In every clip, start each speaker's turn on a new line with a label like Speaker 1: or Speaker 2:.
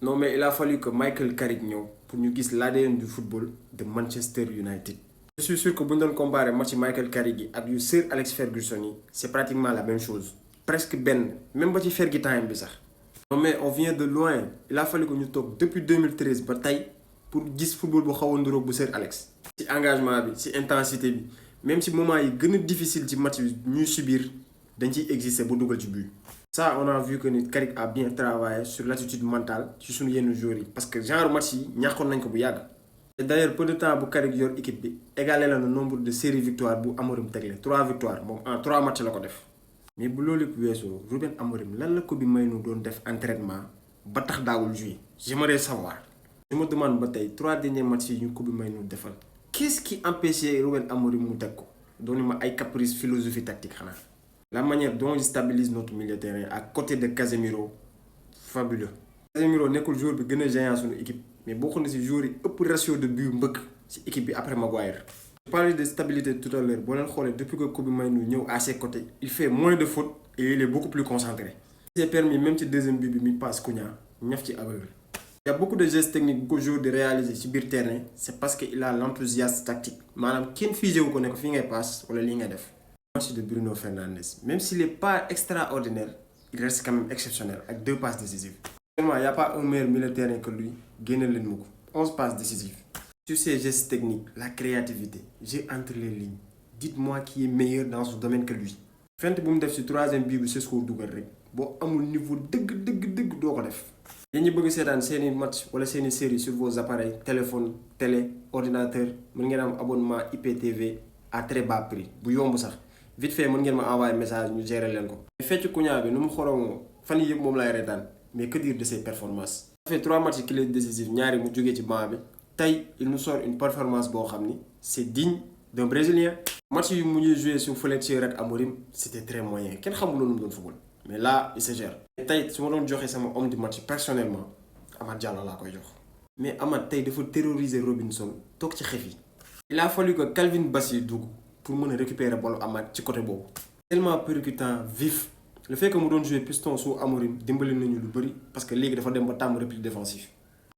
Speaker 1: Non, mais il a fallu que Michael Carrick ñëw pour ñu gis l'ADN du football de Manchester United. Je suis sûr que bu ñu doon comparer match Michael Carrick yi ak yu Sir Alex Ferguson yi c'est pratiquement la même chose. Presque benn même ba ci Fergie time bi sax. Non mais on vient de loin. Il a fallu que ñu toog depuis 2013 ba tey pour gis football bu xaw a nduróog bu Sir Alex. ci engagement bi ci intensité bi même si moment yi gën a difficile ci match bi ñuy subir dañ ciy exister bu dugal ci but. Ça, on a vu que Carrick a bien travaillé sur l'attitude mentale ci suñu yenn joueurs yi parce que genre match yi ñàkkoon nañ ko bu yàgg. Et d'ailleurs peu de temps bu Carrick yor équipe bi égalé la le nombre de séries victoires bu Amorim tegle 3 victoires moom en 3 matchs la ko def. Mais bu loolu yëpp weesoo Ruben Amorim lan la Kobbie Mainoo doon def entraînement ba tax daawul jouer. J'aimerais savoir. Je me demande ba tey 3 derniers matchs yi ñu Kobbie Mainoo defal. Qu'est-ce qui empêchait Ruben Amorim mu teg ko doon ma ay caprice philosophie tactique xanaa. La manière dont il stabilise notre milieu de terrain à côté de Casemiro, fabuleux. Casemiro nekkul joueur bi gën a géant suñu équipe mais boo xam ne si joueur yi ëpp ratio de but mbëkk si équipe bi après Maguire. Je parlais de stabilité tout à l'heure boo leen xoolee depuis que Kobbie Mainoo ñëw à ses côtés il fait moins de fautes et il est beaucoup plus concentré. Il s'est permis même ci deuxième but bi mi passe Cunha ñaf ci aveugle. Il y a beaucoup de gestes techniques bu ko joueur di réaliser ci biir terrain c'est parce que il a l'enthousiasme tactique maanaam kenn figé wu ko ne ko fii ngay passe wala lii ngay def. Match de Bruno Fernandes, même s'il n'est pas extraordinaire, il reste quand même exceptionnel avec 2 passes décisives. Actuellement, il n'y a pas un meilleur milieu de terrain que lui. Gagne le 11 passes décisives. Sur ses gestes techniques, la créativité, j'ai entre les lignes. Dites-moi qui est meilleur dans ce domaine que lui. Fente bu mu def ci 3e but bi c'est ce qu'on dugal rek boo amul niveau dëgg doo ko def. yéen ñi bëgg seetaan seeni match wala seeni série sur vos appareils téléphone télé ordinateur mën ngeen am abonnement IPTV à très bas prix bu yomb sax. Vite fait mën ngeen ma envoyer message ñu gérer leen ko. fecc Cunha bi nu mu xoromoo fan yii yëpp moom lay reetaan mais que dire de ses performances. Ça fait 3 matchs clés décisifs ñaari mu jógee ci banc bi tey il nous sort une performance boo xam ni c'est digne d'un Brésilien. match yu mu ñuy joué su Fletcher ak Amorim c'était très moyen kenn xamul lu mu doon football mais là il se gère. tey su ma doon joxe sama homme du match personnellement Amad Diallo laa koy jox. mais Amad tey dafa terroriser Robinson toog ci xef yi. il a fallu que Calvin Bassey dugg. pour mën a récupérer bolu Amad ci côté boobu. Tellement percutant vif le fait que mu doon jouer piston sous Amorim dimbali nañu lu bëri parce que léegi dafa dem ba tàmm repli défensif.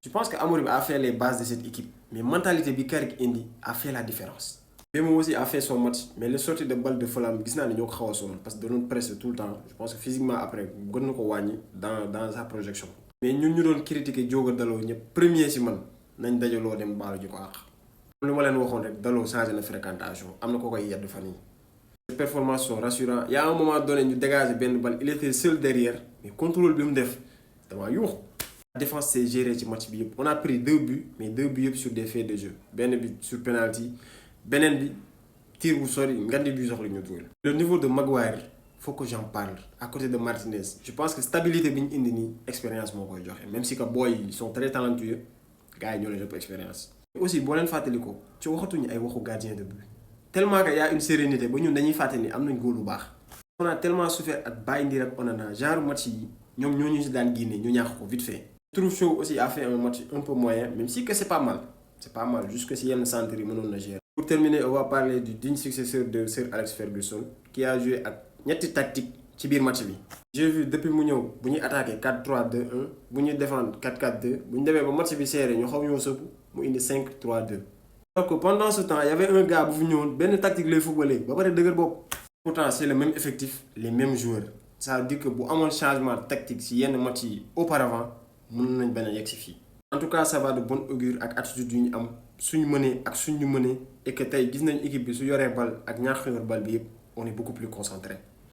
Speaker 1: Je pense que Amorim a fait les bases de cette équipe mais mentalité bi Carrick indi a fait la différence. Mbeumo aussi a fait son match mais le sortie de balle de Fulham gis naa ne ñoo ko xaw a sonal parce que da doon presser tout le temps je pense que physiquement après gën na ko wàññi dans sa projection. mais ñun ñu doon critiquer Diogo Dalot ñëpp premier ci man nañ dajaloo dem baalu ji ko àq. lu ma leen waxoon rek Dalot changé na fréquentation am na ko koy yedd fan yi. Les performances sont rassurantes. Il y a un moment donné ñu dégagé benn balle il était seul derrière mais contrôle bi mu def dama yuux. La défense s'est gérée ci match bi yëpp on a pris 2 buts mais 2 buts yëpp sur des faits de jeu benn bi sur penalty beneen bi tir bu sori ngandi bi soxla ñu dugal. Le niveau de Maguire faut que j'en parle à côté de Martinez je pense que stabilité bi ñu indi nii expérience moo koy joxe même si que boy yi sont très talentueux gars yi ñoo leen ëpp expérience. aussi boo leen fàttali ko ci waxatuñu ay waxu gardien de but tellement que y a une sérénité ba ñun dañuy fàtte ni am nañ góol bu baax. on a tellement souffert ak Baye Ndir ak Onana genre match yi ñoom ñoo ñu si daan génne ñu ñàkk ko vite fait. Je trouve Shaw aussi a fait un match un peu moyen même si que c'est pas mal jusque si yenn centre yi mënoon na gérer. Pour terminer on va parler du digne successeur de Sir Alex Ferguson qui a joué ak ñetti tactique ci biir match bi. J'ai vu depuis mu ñëw bu ñuy attaquer 4-3-2-1 bu ñuy défendre 4-4-2 bu ñu demee ba match bi serré ñu xaw ñoo sëpp mu indi 5-3-2. donc pendant ce temps il y avait un gars bu fi ñëwoon benn tactique lay footballé ba pare dëgër bopp. pourtant c'est le même effectif les mêmes joueurs ça veut dire que bu amoon changement tactique ci yenn match yi auparavant mën nañ bañ a yegg si fii. en tout cas ça va de bon augure ak attitude yu ñu am suñu mënee ak suñu mënee et que tey gis nañ équipe bi su yoree bal ak ñaax yor bal bi yëpp on est beaucoup plus concentré.